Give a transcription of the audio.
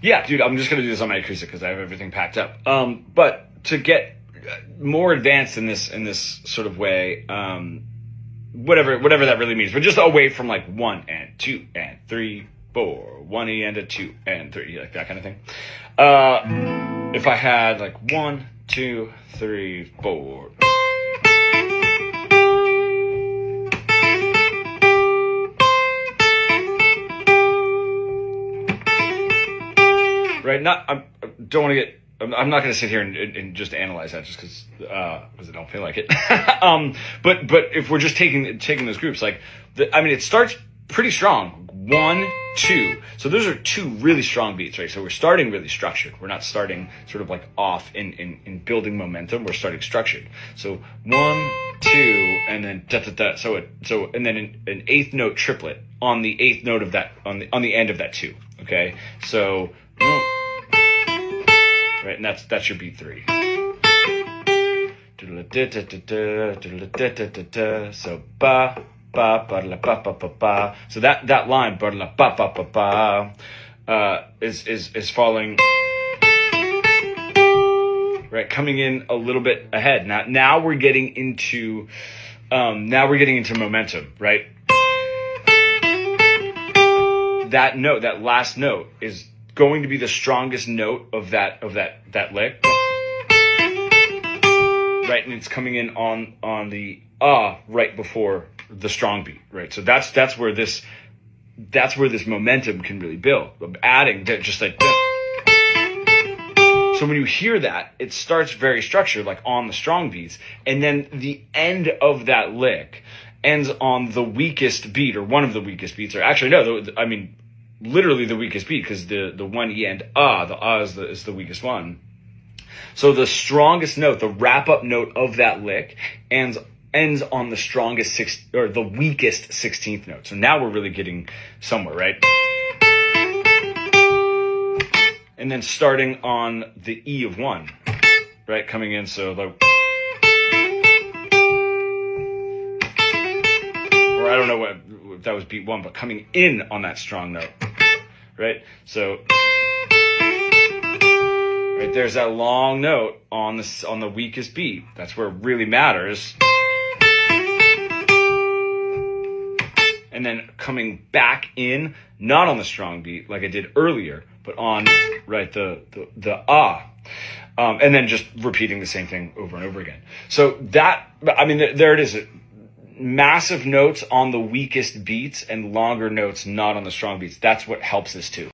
Yeah, dude, I'm just gonna do this on my acoustic because I have everything packed up. But to get more advanced in this sort of way, whatever that really means, but just away from like 1 and 2 and 3, 4, 1 E and a 2 and 3, like that kind of thing. If I had like 1, 2, 3, 4. Right, I don't want to get. I'm not going to sit here and just analyze that just because I don't feel like it. But if we're just taking those groups, like it starts pretty strong. 1, 2. So those are 2 really strong beats, right? So we're starting really structured. We're not starting sort of like off in building momentum. We're starting structured. So 1, 2, and then da da da. So and then an 8th note triplet on the 8th note of that on the end of that 2. Okay, so. Right, and that's your beat 3. So ba ba ba la ba ba ba ba. So that line ba la ba ba ba ba is falling right, coming in a little bit ahead. Now we're getting into momentum, right? That note, that last note is going to be the strongest note of that lick, right? And it's coming in on the right before the strong beat, right? So that's where this momentum can really build. Adding that, just like so when you hear that, it starts very structured, like on the strong beats, and then the end of that lick ends on the weakest beat, or one of the weakest beats, or actually no, literally the weakest beat, because the 1 E and the is the weakest one. So the strongest note, the wrap up note of that lick, ends on the strongest or the weakest 16th note. So now we're really getting somewhere, right? And then starting on the E of 1, right, coming in. So like, or I don't know if that was beat 1, but coming in on that strong note. Right, so right there's that long note on the weakest beat. That's where it really matters. And then coming back in, not on the strong beat like I did earlier, but on right the and then just repeating the same thing over and over again. So there it is. Massive notes on the weakest beats and longer notes not on the strong beats. That's what helps this too.